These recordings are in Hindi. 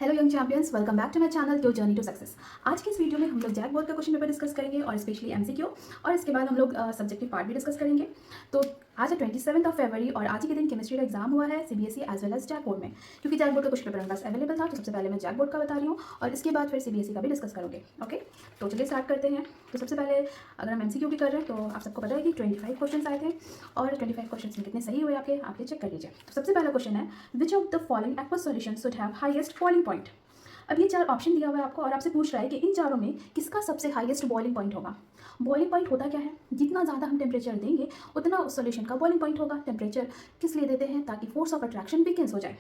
Hello young champions, welcome back to my channel your journey to success. आज की इस वीडियो में हम लोग जैक बोर्ड का क्वेश्चन पेपर डिस्कस करेंगे और स्पेशली एमसीक्यू, और इसके बाद हम लोग सब्जेक्टिव पार्ट भी डिस्कस करेंगे। तो आज है 27 फरवरी और आज ही के दिन केमिस्ट्री का एग्जाम हुआ है CBSE as well as JAC board में। क्योंकि जैक बोर्ड का क्वेश्चन पेपर हमारे पास अवेलेबल था, तो सबसे पहले मैं जैक बोर्ड का बता रही हूँ और इसके बाद फिर सीबीएसई का भी डिस्कस करोगे। ओके, तो चलिए स्टार्ट करते हैं। तो सबसे पहले अगर हम एमसीक्यू की कर रहे हैं तो आप सबको पता है कि 25 क्वेश्चन आए थे और 25 क्वेश्चन में कितने सही हुए आपके आप ये चेक कर लीजिए। तो सबसे पहला क्वेश्चन है, विच of the following aqueous solution should have highest boiling point. अब ये चार ऑप्शन दिया हुआ है आपको और आपसे पूछ रहा है कि इन चारों में किसका सबसे हाईएस्ट बॉइलिंग पॉइंट होगा। बॉइलिंग पॉइंट होता क्या है, जितना ज़्यादा हम टेम्परेचर देंगे उतना उस सॉल्यूशन का बॉइलिंग पॉइंट होगा। टेम्परेचर किस लिए देते हैं, ताकि फोर्स ऑफ अट्रैक्शन वीकेंस हो जाए।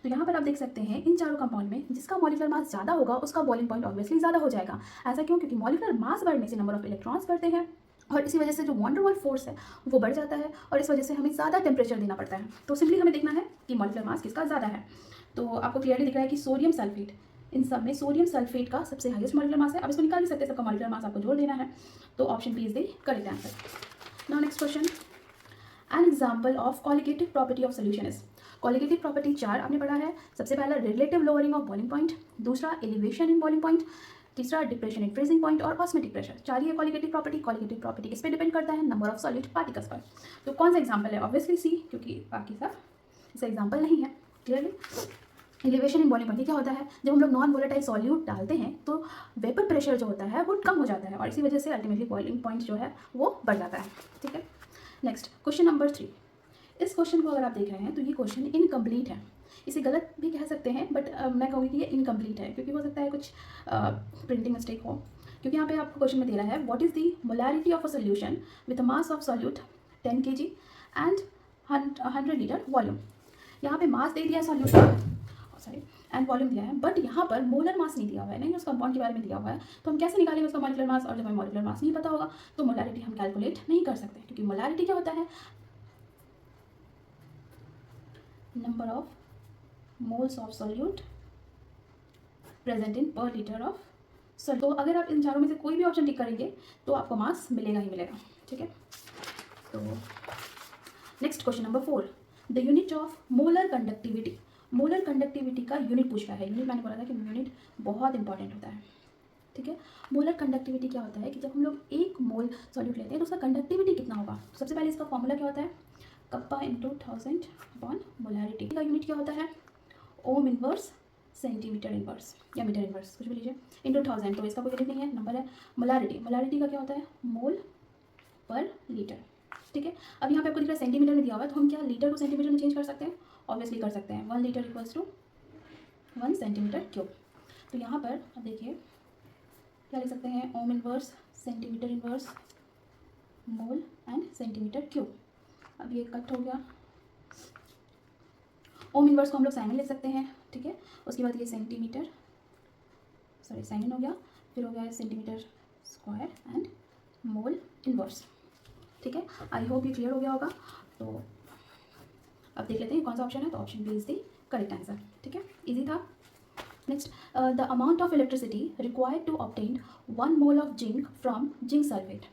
तो यहाँ पर आप देख सकते हैं इन चारों कंपाउंड में जिसका मॉलिक्यूलर मास ज़्यादा होगा उसका बॉइलिंग पॉइंट ऑब्वियसली ज़्यादा हो जाएगा। ऐसा क्यों? क्योंकि मॉलिक्यूलर मास बढ़ने से नंबर ऑफ इलेक्ट्रॉन्स बढ़ते हैं और इसी वजह से जो वॉन डेर वाल फोर्स है वो बढ़ जाता है और इस वजह से हमें ज़्यादा टेम्परेचर देना पड़ता है। तो सिंपली हमें देखना है कि मॉलिक्यूलर मास किसका ज़्यादा है। तो आपको क्लियरली दिख रहा है कि सोडियम सल्फेट, इन सब में सोडियम सल्फेट का सबसे हाईएस्ट मॉलिक्यूलर मास है। अब इसको निकाल नहीं सकते, सबका मॉलिक्यूलर मास आपको जोड़ देना है। तो option B is the correct answer. Now next question, an example of colligative property of solution is. Colligative property चार आपने पढ़ा है। सबसे पहला relative lowering of boiling point, दूसरा एलिवेशन इन बॉइलिंग पॉइंट, तीसरा डिप्रेशन इन फ्रीजिंग पॉइंट और ऑस्मेटिक प्रेशर। चार ही है कॉलिगेटिव प्रॉपर्टी। कॉलिगेटिव प्रॉपर्टी किस पे डिपेंड करता है? नंबर ऑफ सॉलिड पार्टिकल्स पर। तो कौन सा एग्जाम्पल है? ऑब्वियसली सी, क्योंकि बाकी सब इसका एग्जाम्पल नहीं है। Clearly elevation in boiling point क्या होता है, जब हम लोग नॉन वोलेटाइल सॉल्यूट डालते हैं तो वेपर प्रेशर जो होता है वो कम हो जाता है और इसी वजह से अल्टीमेटली बॉइलिंग पॉइंट जो है वो बढ़ जाता है। ठीक है, नेक्स्ट क्वेश्चन नंबर 3। इस क्वेश्चन को अगर आप देख रहे हैं तो ये क्वेश्चन इनकम्प्लीट है। इसे गलत भी कह सकते हैं बट मैं कहूँगी कि ये इनकम्प्लीट है, क्योंकि हो सकता है कुछ प्रिंटिंग मिस्टेक हो। क्योंकि यहाँ पे आपको क्वेश्चन में दे रहा है what is the molarity of a solution with a mass of solute 10 kg and 100 litre volume. यहाँ पे मास दे दिया है सॉल्यूट का, सॉरी, एंड वॉल्यूम दिया है, बट यहाँ पर मोलर मास नहीं दिया हुआ है, नहीं उस कंपाउंड के बारे में दिया हुआ है। तो हम कैसे निकालेंगे उसका मॉलिक्यूलर मास? और जब हमें मॉलिक्यूलर मास नहीं पता होगा तो मोलैरिटी हम कैलकुलेट नहीं कर सकते, क्योंकि मोलैरिटी क्या होता है? Number of moles of solute present in पर लीटर ऑफ सॉल्यूट। तो अगर आप इन चारों में से कोई भी ऑप्शन टिक करेंगे तो आपको मास मिलेगा ही मिलेगा। ठीक है, तो next question number 4, the unit of molar conductivity. Molar conductivity का यूनिट पूछ रहा है। यूनिट मैंने बोला था कि यूनिट बहुत इंपॉर्टेंट होता है। ठीक है, मोलर कंडक्टिविटी क्या होता है कि जब हम लोग 1 मोल सॉल्यूट लेते हैं तो उसका कंडक्टिविटी कितना होगा। तो सबसे पहले इसका फॉर्मूला क्या होता है? Kappa into 1000 upon molarity. का यूनिट क्या होता है? ओम इनवर्स सेंटीमीटर इनवर्स या मीटर इनवर्स, कुछ भी लीजिए, इंटू 1000। तो इसका कोई यूनिट नहीं है, नंबर है। मोलैरिटी, मोलैरिटी का क्या होता है? मोल पर लीटर। ठीक है, अब यहाँ पे आपको दिख रहा है सेंटीमीटर में दिया हुआ है, तो हम क्या लीटर को सेंटीमीटर में चेंज कर सकते हैं? ऑब्वियसली कर सकते हैं। 1 litre equals to 1 centimetre cube. तो यहाँ पर अब देखिए क्या लिख सकते हैं? Ohm inverse centimetre inverse mole and centimetre cube. अब ये कट हो गया। ओम इनवर्स को हम लोग साइन लिख सकते हैं। ठीक है, उसके बाद ये सेंटीमीटर, सॉरी साइन हो गया, फिर हो गया centimetre square and mole inverse. ठीक है, आई होप ये क्लियर हो गया होगा। तो अब देख लेते हैं कौन सा ऑप्शन है। तो option B is the correct answer. ठीक है, इजी था। Next, the amount of electricity required to obtain 1 mole of zinc from zinc sulphate.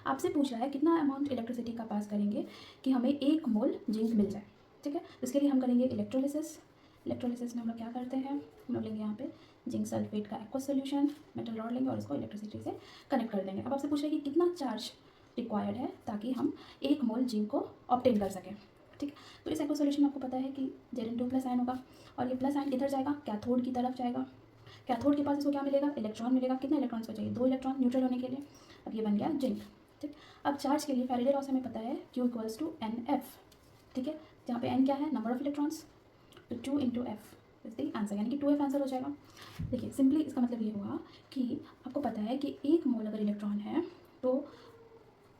आपसे पूछ रहा है कितना अमाउंट इलेक्ट्रिसिटी का पास करेंगे कि हमें 1 मोल जिंक मिल जाए। ठीक है, इसके लिए हम करेंगे इलेक्ट्रोलिसिस। इलेक्ट्रोलिसिस में हम लोग क्या करते हैं? हम लोग लेंगे यहाँ पे जिंक सल्फेट का एक्वस सोल्यूशन, मेटल रॉड लेंगे और इसको इलेक्ट्रिसिटी से कनेक्ट कर देंगे। अब आपसे पूछ रहे हैं कि कितना चार्ज रिक्वायर्ड है ताकि हम 1 मोल जिंक को ऑब्टेन कर सकें। ठीक, तो इस एक्वस सोल्यूशन में आपको पता है कि Zn2 प्लस आयन होगा और ये प्लस आयन किधर जाएगा? कैथोड की तरफ जाएगा। कैथोड के पास इसको क्या मिलेगा? इलेक्ट्रॉन मिलेगा। कितना इलेक्ट्रॉन्स को चाहिए? 2 इलेक्ट्रॉन न्यूट्रल होने के लिए। अब ये बन गया जिंक। ठीक, अब चार्ज के लिए फैराडे लॉ से हमें पता है Q इक्वल्स टू NF। ठीक है, जहाँ पे N क्या है? नंबर ऑफ इलेक्ट्रॉन्स, तो 2 into F is the answer, यानी कि 2F आंसर हो जाएगा। देखिए सिंपली इसका मतलब ये हुआ कि आपको पता है कि 1 मोल अगर इलेक्ट्रॉन है तो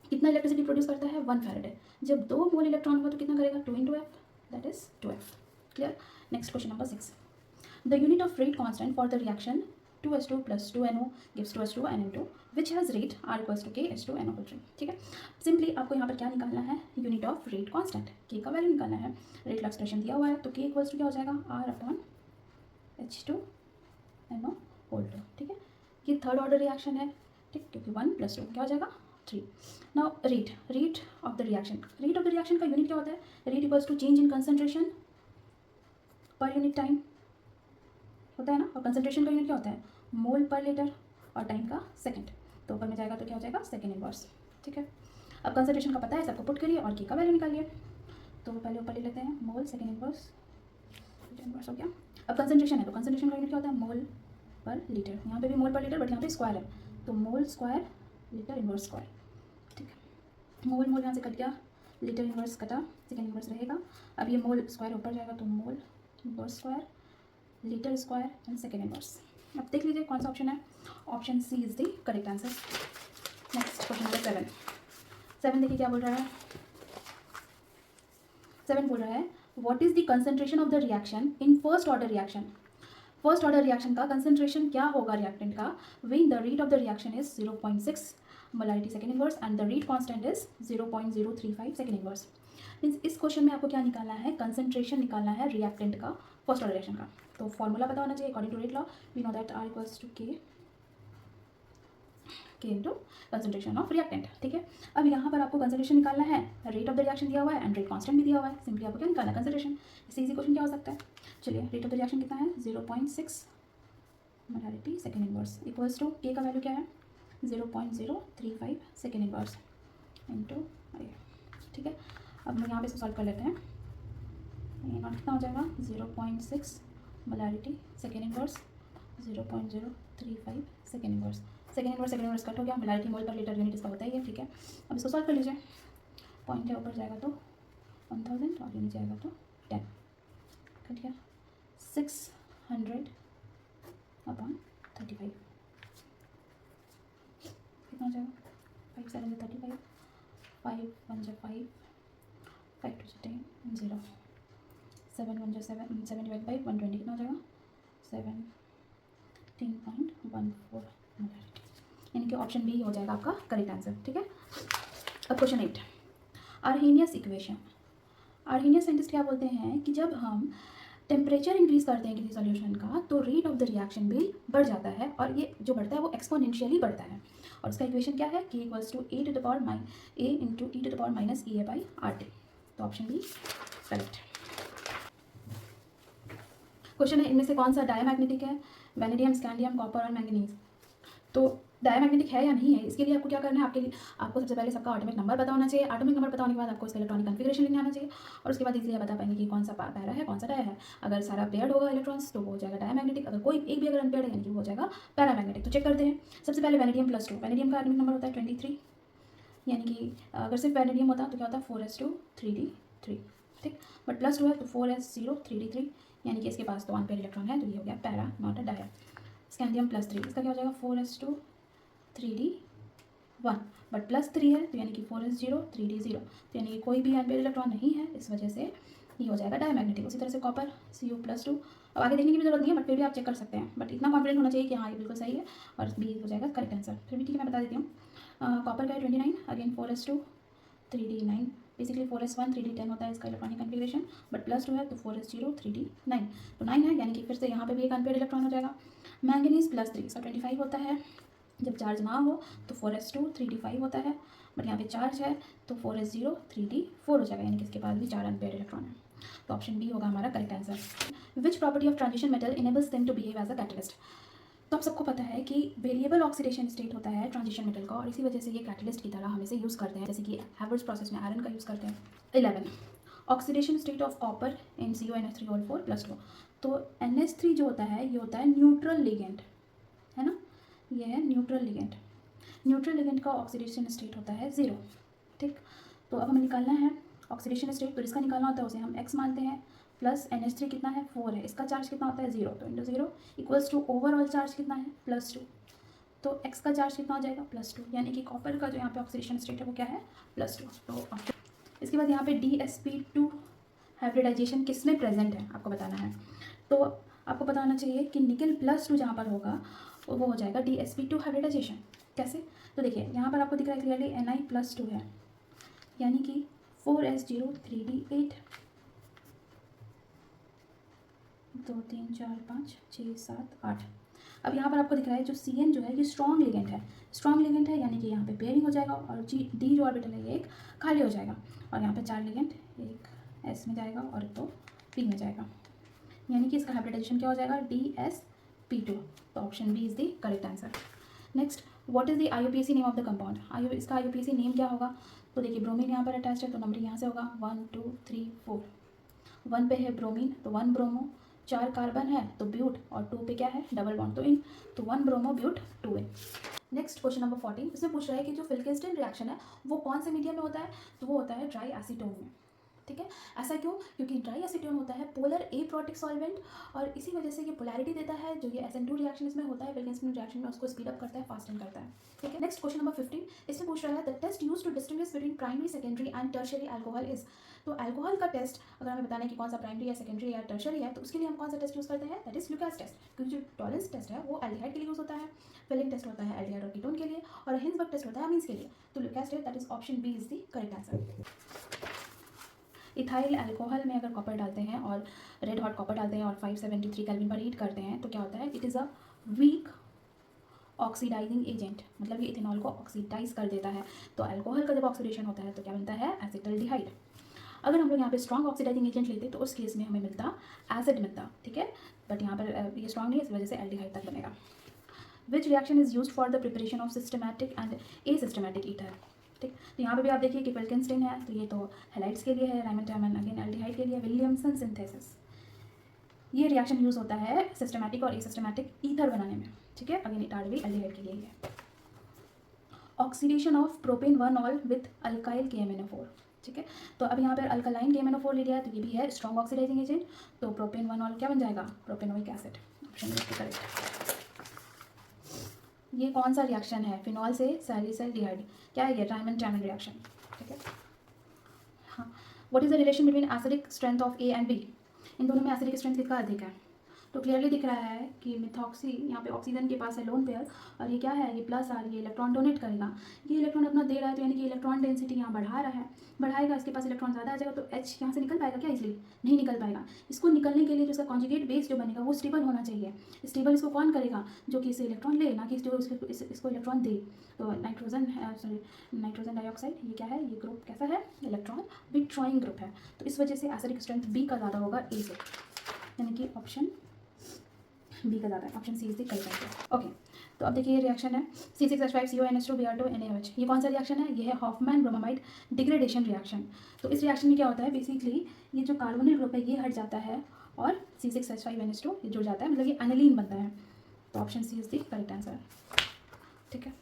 कितना इलेक्ट्रिसिटी प्रोड्यूस करता है? 1 फैराडे। जब 2 मोल इलेक्ट्रॉन होगा तो कितना करेगा? 2 into F, that is 2F। Clear. Next question number 6, the unit of rate constant for the reaction 2H2 plus 2NO gives 2H2 NN2 which has rate R equals to K H2 NO3। ठीक है, सिंपली आपको यहाँ पर क्या निकालना है? Unit of rate constant, K का वैल्यू निकालना है। रेट का एक्सप्रेशन दिया हुआ है तो K इक्वल्स टू क्या हो जाएगा? R upon H2 NO2। ठीक है, ये थर्ड ऑर्डर रिएक्शन है। ठीक, क्योंकि 1 + 2 क्या हो जाएगा? 3। Now rate of the reaction, rate of the reaction का यूनिट क्या होता है? Rate equals to change in concentration per unit time होता है ना, और कंसंट्रेशन का यूनिट क्या होता है, मोल पर लीटर, और टाइम का सेकंड। तो ऊपर में जाएगा तो क्या हो जाएगा, सेकंड इनवर्स। ठीक है, अब कंसंट्रेशन का पता है, सबको पुट करिए और की का वैल्यू निकालिए। तो पहले ऊपर ले लेते हैं मोल, सेकंड इनवर्स, इनवर्स हो गया। अब कंसंट्रेशन है तो कंसंट्रेशन का यूनिट क्या होता है, मोल पर लीटर। यहाँ पे भी मोल पर लीटर, बट यहाँ पे स्क्वायर है, तो mole square litre inverse square. ठीक है, मोल मोल यहाँ से कट गया, लीटर इनवर्स कटा, सेकंड इनवर्स रहेगा। अब ये मोल स्क्वायर ऊपर जाएगा तो mole inverse square litre square and second inverse. अब देख लीजिए कौन सा ऑप्शन है, option C is the correct answer. Next question number 7। 7 देखिए क्या बोल रहा है, 7 बोल रहा है what is the concentration of the reaction in first order reaction. First order reaction का कंसंट्रेशन क्या होगा रिएक्टेंट का, when the rate of the reaction is 0.6 molarity second inverse and the rate constant is 0.035 second inverse. Means इस क्वेश्चन में आपको क्या निकालना है, कंसंट्रेशन निकालना है रिएक्टेंट का फर्स्ट ऑर्डर रिएक्शन का। तो फॉर्मूला पता होना चाहिए, according to rate law we know that R equals to K into concentration of reactant. ठीक है, अब यहाँ पर आपको कंसंट्रेशन निकालना है, रेट ऑफ द रिएक्शन दिया हुआ है एंड रेट कांस्टेंट भी दिया हुआ है, सिंपली आपको क्या निकालना है, कंसंट्रेशन। इससे इजी क्वेश्चन क्या हो सकता है, चलिए रेट ऑफ द रिएक्शन कितना है 0.6 molarity second inverse equals to K का वैल्यू क्या है 0.035 सेकंड इनवर्स इंटू A। ठीक है, अब हम यहाँ पे सॉल्व कर लेते हैं। नॉट कितना हो जाएगा 0.6 molarity second inverse 0.035 second inverse. Second inverse cut हो गया, मोलैरिटी मोल पर लीटर यूनिट इसका होता ही है। ठीक है, अब इसको सॉल्व कर लीजिए। पॉइंट है ऊपर जाएगा तो 1000 और नीचे आएगा तो 10, कट गया 600 अपॉन 35 कितना हो जाएगा 5 7 से 35, 5 1 से 5, 5 2 से 10, 0, 7 1 से 7, 7 डिवाइड बाई 120 कितना हो जाएगा 17.14 मोलैरिटी, यानी कि ऑप्शन बी हो जाएगा आपका करेक्ट आंसर। ठीक है, अब question 8, Arrhenius equation. Arrhenius scientist क्या बोलते हैं कि जब हम टेम्परेचर इंक्रीज करते हैं किसी सॉल्यूशन का तो रेट ऑफ द रिएक्शन भी बढ़ जाता है, और ये जो बढ़ता है वो एक्सपोनेंशियली बढ़ता है। और उसका इक्वेशन क्या है, K equals to A to the power A into E to the power minus EA by RT। तो ऑप्शन बी करेक्ट। क्वेश्चन है इनमें से कौन सा डायमैग्नेटिक है, वेनेडियम, स्कैंडियम, कॉपर और मैंगनीज। तो डायमैग्नेटिक है या नहीं है, इसके लिए आपको क्या करना है, आपको सबसे पहले सबका एटॉमिक नंबर पता होना चाहिए। एटॉमिक नंबर पता होने के बाद आपको इसका इलेक्ट्रॉनिक कॉन्फिगरेशन लिखना आना चाहिए, और उसके बाद इसलिए बता पाएंगे कि कौन सा पैरा है कौन सा डाया है। अगर सारा पेयर्ड होगा इलेक्ट्रॉन्स तो वो हो जाएगा डायमैग्नेटिक, अगर कोई एक भी अगर अनपेयर्ड है यानी कि वो हो जाएगा पैरामैग्नेटिक। तो चेक करते हैं। सबसे पहले वेनेडियम +2, वेनेडियम का एटॉमिक नंबर होता है 23, यानी कि अगर सिर्फ वेनेडियम होता तो क्या होता है 4s2 3d3। ठीक, बट +2 है तो 4s0 3d3, यानी कि इसके पास तो अनपेयर्ड इलेक्ट्रॉन है, तो ये हो गया para not a dia. Scandium +3, इसका क्या हो जाएगा 4s2 3d1, बट +3 है तो यानी कि 4s0 3d0, तो यानी कि कोई भी अनपेयर्ड इलेक्ट्रॉन नहीं है, इस वजह से ये हो जाएगा डायमैग्नेटिक। उसी तरह से कॉपर Cu+2, अब आगे देखने की भी जरूरत नहीं है, बट फिर भी आप चेक कर सकते हैं, बट इतना कॉन्फिडेंट होना चाहिए कि हाँ ये बिल्कुल सही है, और बी हो जाएगा करेक्ट आंसर। फिर भी ठीक है, मैं बता देती हूँ। कॉपर का है 29, again 4s2 3d9, basically 4s1 3d10 होता है इसका इलेक्ट्रॉनिक कॉन्फिगरेशन, बट +2 है तो 4s0 3d9, तो 9 है, यानी कि फिर से यहाँ पे भी एक अनपेयर्ड इलेक्ट्रॉन हो जाएगा। मैंगनीज +3, इसका 25 होता है, जब चार्ज ना हो तो 4s2 3d5 होता है, बट यहाँ पे चार्ज है तो 4s0 3d4 हो जाएगा, यानी कि इसके पास भी 4 अनपेयर्ड इलेक्ट्रॉन है। तो ऑप्शन बी होगा हमारा correct answer. Which property of transition metal enables them to behave as a catalyst. तो आप सबको पता है कि वेरिएबल ऑक्सीडेशन स्टेट होता है ट्रांजिशन मेटल का, और इसी वजह से ये कैटलिस्ट की तरह हम इसे यूज़ करते हैं, जैसे कि हैवर्स प्रोसेस में आयरन का यूज़ करते हैं। 11, oxidation state of copper in CuNH3O4+2। तो NH3 जो होता है ये होता है न्यूट्रल लिगेंड, है ना, ये है न्यूट्रल लिगेंड। न्यूट्रल लिगेंड का ऑक्सीडेशन स्टेट होता है 0। ठीक, तो अब हमें निकालना है ऑक्सीडेशन स्टेट, तो जिसका निकालना होता है उसे हम x मानते हैं, प्लस NH3 कितना है 4 है, इसका चार्ज कितना होता है 0, तो into 0 equals to overall charge कितना है +2, तो x का चार्ज कितना हो जाएगा +2, यानी कि कॉपर का जो यहाँ पे ऑक्सीडेशन स्टेट है वो क्या है +2। तो इसके बाद यहाँ पे DsP2 हाइब्रिडाइजेशन किस में प्रेजेंट है आपको बताना है। तो आपको पता होना चाहिए कि निकल +2 जहाँ पर होगा वो हो जाएगा DsP2 हाइब्रिडाइजेशन। कैसे, तो देखिए यहाँ पर आपको दिख रहा है क्लियरली Ni+2 है, यानी कि 4s0 3d8, 2 3 4 5 6 7 8। अब यहाँ पर आपको दिख रहा है जो Cn जो है ये स्ट्रॉन्ग लिगेंड है, स्ट्रॉन्ग लिगेंड है, यानी कि यहाँ पे पेयरिंग हो जाएगा, और D जो ऑर्बिटल है ये एक खाली हो जाएगा, और यहाँ पे 4 लिगेंड, एक S में जाएगा और 2 P में जाएगा, यानी कि इसका हाइब्रिडाइजेशन क्या हो जाएगा DS P2, तो option B is the correct answer. Next, what is the IUPAC name of the compound. इसका IUPAC नेम क्या होगा? तो देखिए ब्रोमीन यहाँ पर अटैच है तो नंबर यहाँ से होगा 1 2 3 4। 1 पे है ब्रोमीन तो 1 ब्रोमो, 4 कार्बन है तो ब्यूट, और 2 पे क्या है डबल बॉन्ड तो इन, तो 1 bromo but 2 yne. Next question number 14, इसमें पूछ रहा है कि जो फिल्केस्टन रिएक्शन है वो कौन से मीडियम में होता है? तो वो होता है ड्राई एसीटोन में। ठीक है, ऐसा क्यों? क्योंकि ड्राई एसीटोन होता है पोलर एप्रोटिक सॉल्वेंट, और इसी वजह से ये पोलैरिटी देता है। जो ये SN2 रिएक्शन इसमें होता है फिल्केस्टन रिएक्शन में, उसको स्पीड अप करता है, फास्टन करता है। ठीक है, नेक्स्ट क्वेश्चन नंबर 15, इसमें पूछ रहा है the test use to distinguish between primary, secondary and tertiary alcohol is. तो अल्कोहल का टेस्ट अगर हमें बताना है कि कौन सा प्राइमरी या सेकेंडरी या टर्शियरी है, तो उसके लिए हम कौन सा टेस्ट यूज़ करते हैं? That is Lucas test. क्योंकि जो टॉलेंस टेस्ट है वो एल्डिहाइड के लिए यूज़ होता है, फिलिंग टेस्ट होता है एल्डिहाइड और कीटोन के लिए, और हिंसबर्ग टेस्ट होता है अमीन्स के लिए। तो Lucas test, that is option B is the correct answer. Ethyl alcohol में अगर कॉपर डालते हैं और रेड हॉट कॉपर डालते हैं और 573 केल्विन पर हीट करते हैं तो क्या होता है? It is a weak oxidizing agent, मतलब ये इथेनॉल को ऑक्सीडाइज कर देता है। तो अल्कोहल का जब ऑक्सीडेशन होता है तो क्या बनता है? एसिटल्डिहाइड। अगर हम लोग यहाँ पे स्ट्रॉन्ग ऑक्सीडाइजिंग एजेंट लेते तो उस केस में हमें मिलता एसिड मिलता। ठीक है, बट यहाँ पर ये स्ट्रॉन्ग नहीं है, इस वजह से एल्डिहाइड तक बनेगा। Which reaction is use for the preparation of systematic and asystematic ether. ठीक, तो यहाँ पे भी आप देखिए कि फिल्केस्टन है तो ये तो हैलाइड्स के लिए है, राइमोटामन अगेन एल्डिहाइड के लिए, विलियमसन सिंथेसिस। ये रिएक्शन यूज होता है सिस्टमैटिक और एसिस्टमैटिक ईथर बनाने में। ठीक है, अगेन इटार भी एल्डिहाइड के लिए ही है। ऑक्सीडेशन ऑफ प्रोपेन 1ऑल विथ अल्काइल KMnO4। ठीक है, तो अब यहाँ पर अल्कालाइन KMnO4 ले लिया तो ये भी है स्ट्रॉन्ग ऑक्सीडाइजिंग एजेंट, तो प्रोपेन 1ऑल क्या बन जाएगा? Propanoic acid, option B correct. ये कौन सा रिएक्शन है? फिनॉल से सैलिसल्डिहाइड, क्या है ये? राइमोटामन रिएक्शन। ठीक है, हाँ। What is the relation between acidic strength of A and B। इन दोनों में एसिडिक स्ट्रेंथ किसका अधिक है? तो क्लियरली दिख रहा है कि मिथॉक्सी, यहाँ पे ऑक्सीजन के पास है लोन पेयर, और ये क्या है? ये प्लस आर, ये इलेक्ट्रॉन डोनेट करेगा, ये इलेक्ट्रॉन अपना दे रहा है, तो यानी कि इलेक्ट्रॉन डेंसिटी यहाँ बढ़ा रहा है, बढ़ाएगा, इसके पास इलेक्ट्रॉन ज़्यादा आ जाएगा, तो H यहाँ से निकल पाएगा क्या? इसलिए नहीं निकल पाएगा। इसको निकलने के लिए जो इसका कॉन्जुगेट बेस जो बनेगा वो स्टेबल होना चाहिए। स्टेबल इसको कौन करेगा? जो कि इसे इलेक्ट्रॉन ले, ना कि जो इसको इलेक्ट्रॉन दे। तो नाइट्रोजन डाइऑक्साइड, ये क्या है? ये ग्रुप कैसा है? इलेक्ट्रॉन विथड्रॉइंग ग्रुप है, तो इस वजह से एसिडिक स्ट्रेंथ B का ज़्यादा होगा A से, यानी कि ऑप्शन बी का ज़्यादा है, option C is the correct answer. Okay, तो अब देखिए ये रिएक्शन है C6H5CO NH2 Br2 NaOH। ये कौन सा रिएक्शन है? ये है हॉफमैन ब्रोमाइड डिग्रेडेशन रिएक्शन। तो इस रिएक्शन में क्या होता है? बेसिकली ये जो कार्बोनिल ग्रुप है ये हट जाता है और C6H5NH2 ये जुड़ जाता है, मतलब ये एनिलीन बनता है, तो option C is the correct answer. ठीक है,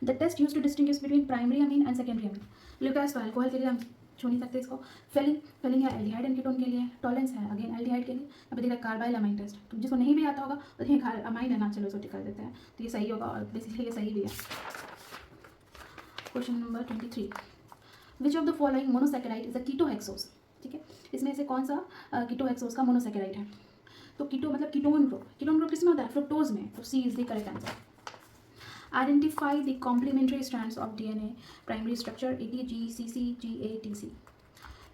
the test use to distinguish between primary amine and secondary amine. Lucas तो अल्कोहल के लिए हम छोड़ नहीं सकते इसको। फिलिंग है एल्डिहाइड एंड कीटोन के लिए, टॉलेंस है अगेन एल्डिहाइड के लिए। अभी देखा कार्बाइल अमाइन टेस्ट, तो जिसको नहीं भी आता होगा तो देखिए अमाइन है ना, चलो इसको टिक कर देते हैं, तो ये सही होगा और बेसिकली ये सही भी है। Question number 23, which of the following monosaccharide is a ketohexose. ठीक है, इसमें से कौन सा कीटोहेक्सोस का मोनोसैकेराइड है? तो कीटो मतलब कीटोन ग्रुप किसमें होता है? फ्रुक्टोज में, तो C is the correct answer. Identify the complementary strands of DNA primary structure ATG CC GA TC।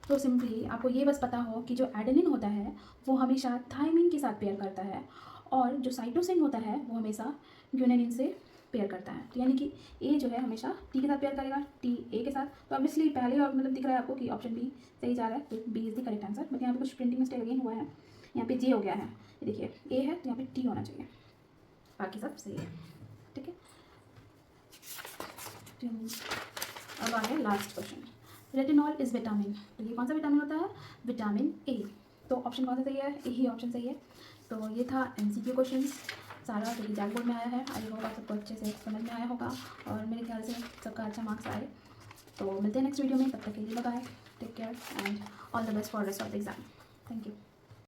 तो सिंपली आपको ये बस पता हो कि जो एडेनिन होता है वो हमेशा थायमिन के साथ पेयर करता है, और जो साइटोसिन होता है वो हमेशा ग्यूनेनिन से पेयर करता है, तो यानी कि ए जो है हमेशा टी के साथ पेयर करेगा, टी ए के साथ। तो ऑब्वियसली पहले और मतलब दिख रहा है आपको कि ऑप्शन बी सही जा रहा है, तो B is the correct answer. But यहाँ पे कुछ प्रिंटिंग मिस्टेक अगेन हुआ है, यहाँ पे जे हो गया है, ये देखिए ए है तो यहाँ पे टी होना चाहिए, बाकी सब सही है। ठीक है, अब आ गया last question, retinol is vitamin. तो ये कौन सा विटामिन होता है? Vitamin A. तो ऑप्शन कौन सा सही है? ए ही ऑप्शन सही है। तो ये था MCQ क्वेश्चन सारा जो कि जैक बोर्ड में आया है। आई होप आप सबको अच्छे से समझ में आया होगा और मेरे ख्याल से सबका अच्छा मार्क्स आए। तो मिलते हैं नेक्स्ट वीडियो में, तब तक के लिए bye, take care and all the best for rest of the exam. Thank you.